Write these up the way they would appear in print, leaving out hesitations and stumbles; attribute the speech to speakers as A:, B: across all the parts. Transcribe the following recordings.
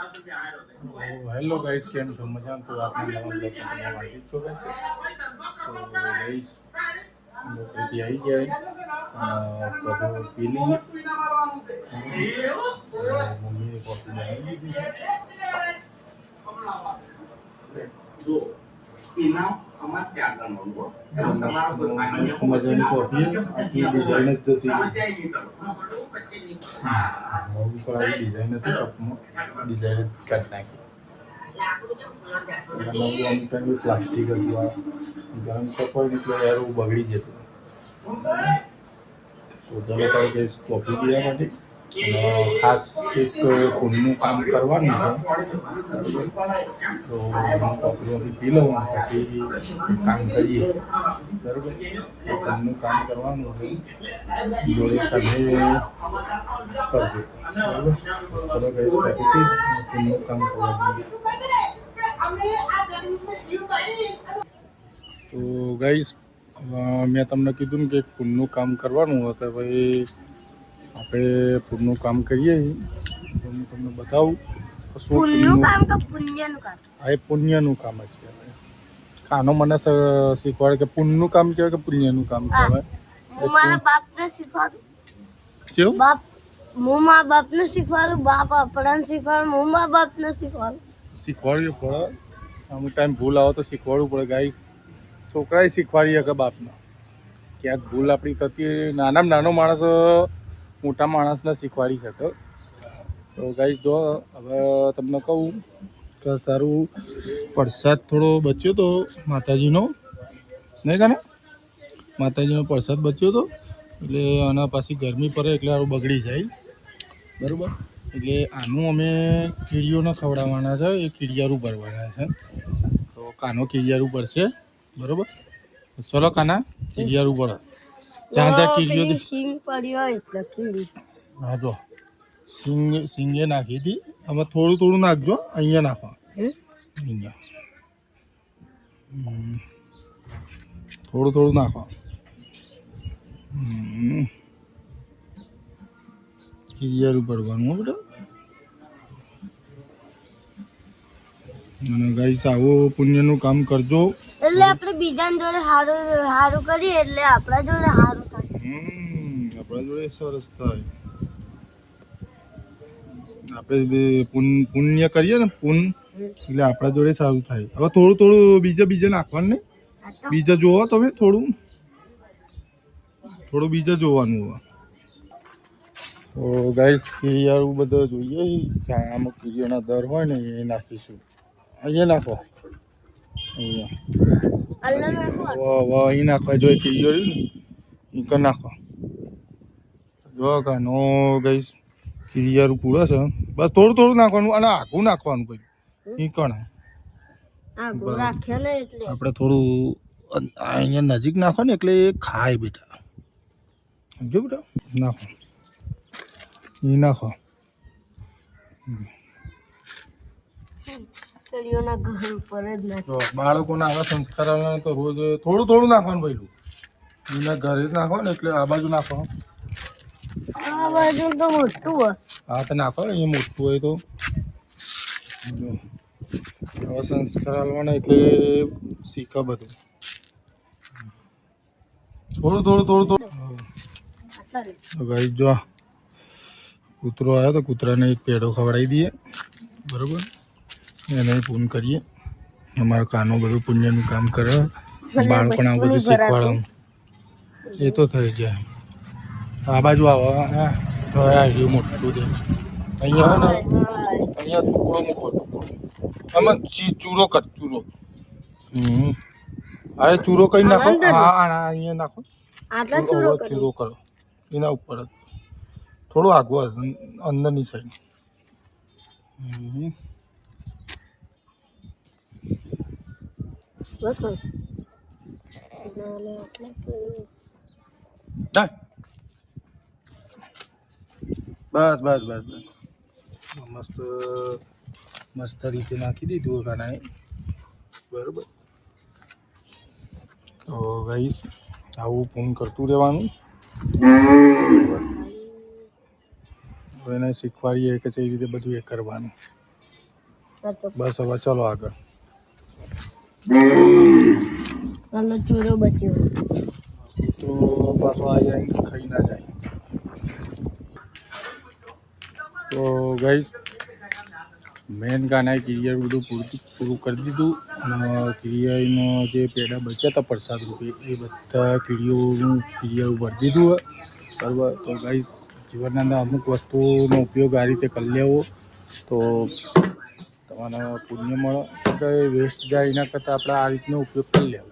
A: Hello guys, કેમ છો? મજામાં? તો આપણે નવા બ્લોગ તમારા હાર્દિક સ્વાગત છે. તો ગાઈસ નોકરીથી આવી ગયા બધું પી લઈએ. મમ્મીએ કોફી બનાવી દીધી છે. મજાની કોફી આખી ડિઝાઇન જ જતી ડિઝાઇન હતી કપમાં ડિઝાઇન કાઢી નાખી. અમુક ટાઈમ પ્લાસ્ટિક હતું ગરમ કપ હોય એટલે યાર બગડી જતું. તો ચાલો તારે કોફી પીવા માટે ખાસ એક પુણ્યનું કામ કરવાનું છે. તો કોફી પી લઉં પછી કામ કરીએ. બરાબર, પુણ્યનું કામ કરવાનું છે જોડે તમે કરજો. બરાબર, ચલો ગાઈસ કોફી પી પુણ્યનું કામ કરવા દઈએ. તો ગાઈસ મેં તમને કીધું ને કે પુણ્યનું કામ કરવાનું હતું. ભાઈ આપણે પુણ્યનું કામ કરીએ તો હું તમને બતાવું શું પુણ્યનું કામ. આ પુણ્યનું કામ જ કહેવાય. ખાનો મને શીખવાડે કે પુણ્યનું કામ કહેવાય કે પુણ્યનું કામ કહેવાય.
B: હું મારા બાપને શીખવાડું.
A: કેવું?
B: બાપ હું મારા બાપને શીખવાડું, બાપ આપણને શીખવાડું, હું મારા બાપને શીખવાડું.
A: શીખવાડવું પડે. અમુક ટાઈમ ભૂલ આવે તો શીખવાડવું પડે ગાઈસ. છોકરાએ શીખવાડીએ કે બાપને ક્યાંક ભૂલ આપણી થતી. નાનામાં નાનો માણસ મોટા માણસને શીખવાડી શકે. તો ગાઈસ જો હવે તમને કહું કે સારું પ્રસાદ થોડો બચ્યો તો માતાજીનો, નહીં કાને માતાજીનો પ્રસાદ બચ્યો તો એટલે આના પાછી ગરમી પડે એટલે આવું બગડી જાય. બરાબર, એટલે આનું અમે કીડીઓને ખવડાવવાના છે. એ કીડિયારું ભરવાના છે. તો કાનો કીડિયારું ભરશે. બરાબર, ચલો કાના કીડિયારું ભરો. જ્યાં જ્યાં કીડીઓ
B: સિંગ પડી હોય એટલે કીડી.
A: હા જો સિંગે નાખી હતી. આમાં થોડું થોડું નાખજો. અહીંયા નાખો, અહીંયા થોડું થોડું નાખો. કીડિયારું ભરવાનું હો બેટા. અને ગાઈસ આવો પુણ્યનું કામ કરજો.
B: એટલે આપણે બીજાને જોડે હારું કરીએ એટલે આપણા જોડે હારું થાય.
A: આપણા જોડે સરસ થાય. આપણે પુણ્ય કરીએ ને એટલે આપણા જોડે સારું થાય. હવે થોડું થોડું બીજા નાખવાનું ને બીજા જોવો તમે થોડું બીજા જોવાનું. હવે તો ગાઈસ કીડિયારું બધું જોઈએ. આમાં કીડીઓના દર હોય ને એ નાખીશું. અહીંયા નાખો, અહીંયા અહીં નાખવા જોઈએ. કીડીઓ ને એ કર નાખો. જો કાનો ગાઈસ કીડિયારું પૂરા છે. બસ થોડું થોડું નાખવાનું અને આખું નાખવાનું પછી એ કણ આપણે થોડું અહીંયા નજીક નાખો ને એટલે એ ખાય બેટા. સમજો બેટા, નાખો એ નાખો. બાળકોના આવા સંસ્કાર તો રોજ થોડું થોડું નાખવાનું પહેલું. એના ઘરે જ નાખો ને એટલે આ બાજુ નાખો.
B: આ બાજુ તો મોટું હોય.
A: હા તો નાખો અહીંયા મોટું હોય તો. આવા સંસ્કાર આલવાના એટલે શીખા બધું. થોડું ભાઈ જો કૂતરો આવ્યો તો કૂતરાને એક પેડો ખવડાવી દઈએ. બરાબર, એને પૂન કરીએ. અમારો કાનો બધું પુણ્યનું કામ કરે. બાળકોને આ બધું શીખવાડે એ તો થઈ જાય. આ બાજુ આવો. હા આવ્યું મોટું દે. અહીંયા ને અહીંયા ટુકડો મૂકો. આમાં ચૂરો કર ચૂરો. હા ચૂરો કરી નાખો. હા અહીંયા નાખો. ચૂરો કરો એના ઉપર જ થોડું આગળ અંદરની સાઈડ. બસ મસ્ત રીતે નાખી દીધું કાનાએ. બરાબર, તો ગાઈસ આવું ફોન કરતું રહેવાનું. એને શીખવાડીએ કે કઈ રીતે બધું એ કરવાનું. બસ હવે ચલો આગળ.
B: આનો ચોરો બચ્યો.
A: તો પાછો આવી ખાઈ ના જાય. તો ગાઈસ મેન ગાના કિરિયર બધું પૂરું કરી દીધું અને કિરિયાનો જે પેડા બચ્યા હતા પ્રસાદ રૂપે એ બધા કિરિયર ભરી દીધું બરાબર. તો ગાઈસ જીવનના અંદર અમુક વસ્તુનો ઉપયોગ આ રીતે કરી લેવો તો તમારે પુણ્ય મળે. કે વેસ્ટ જાય એના કરતાં આપણે આ રીતનો ઉપયોગ કરી લેવો,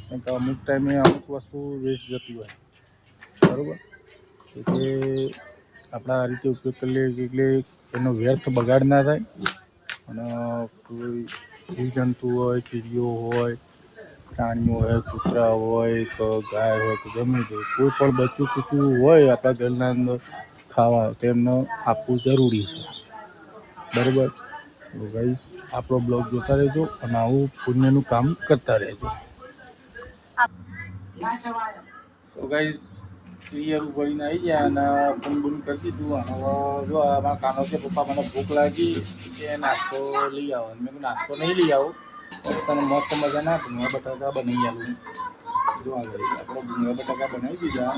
A: કારણ કે અમુક ટાઈમે અમુક વસ્તુ વેસ્ટ જતી હોય બરાબર. એટલે આપણે આ રીતે ઉપયોગ કરી લઈએ એટલે એનો વ્યર્થ બગાડ ના થાય. અને કોઈ જીવજંતુ હોય, કીડીઓ હોય, પ્રાણીઓ હોય, કૂતરા હોય કે ગાય હોય કે ગમે તે કોઈ પણ બચ્ચું કૂચું હોય આપણા ઘરના અંદર ખાવા તો એમને આપવું જરૂરી છે બરાબર. તો ગાઈસ આપણો બ્લોગ જોતા રહેજો અને આવું પુણ્યનું કામ કરતા રહેજો. તો ગાઈસ ક્લિયર ભરીને આવી ગયા અને ફોન બંધ કરી દીધું. અને જો અમારા કાનો છે પપ્પા મને ભૂખ લાગી કે નાસ્તો લઈ આવો. મેં નાસ્તો નહીં લઈ આવો, તને મસ્ત મજાના ભૂંગળા બટાકા બનાવી આવું. જો આગળ આપણે ભૂંગળા બટાકા બનાવી દીધા.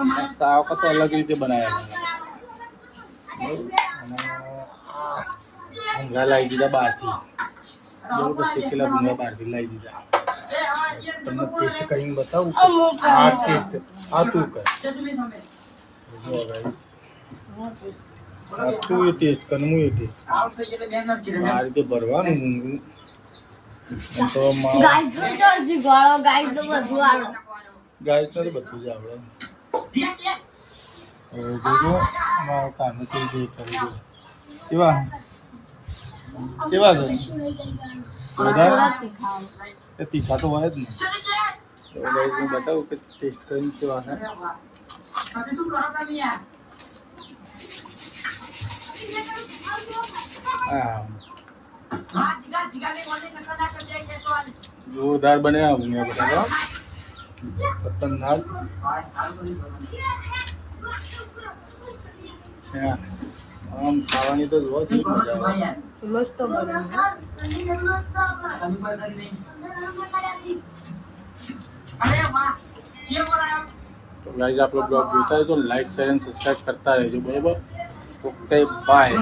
A: મસ્ત આ વખત અલગ રીતે બનાવ્યા અને ભૂંગળા લાવી દીધા બહારથી. બરોબર, શેકેલા ભૂંગળા બહારથી લાવી દીધા. તમને ટેસ્ટ કરીને બતાવું. આ ટેસ્ટ આ તું કર. જો ગાઈસ તું એ ટેસ્ટ કર, હું એ ટેસ્ટ આ રીતે ભરવાનું ભૂંગળું. તો
B: ગાઈસ તો જલ્દી ગળો, ગાઈસ તો બધું આવડે.
A: ગાઈસ ને તો બધું જ આવડે. જોજો મારો કાનો થઈ ગયો કરી દો. કેવા કેવા છે વધારે એ તીખા તો હોય જ ને. તો ગાઈસ હું બતાવું કે ટેસ્ટ કરીને કેવા છે. હા જોરદાર બન્યા ભૂંગળા બટાકા ખતરનાક. આમ ખાવાની તો જોવા જ મજા આવે.
B: મસ્ત બન્યું.
A: તો ગાઈસ આપણો બ્લોગ જોતા રહેજો, લાઈક શેર અને સબસ્ક્રાઈબ કરતા રહેજો બરોબર. Okay bye.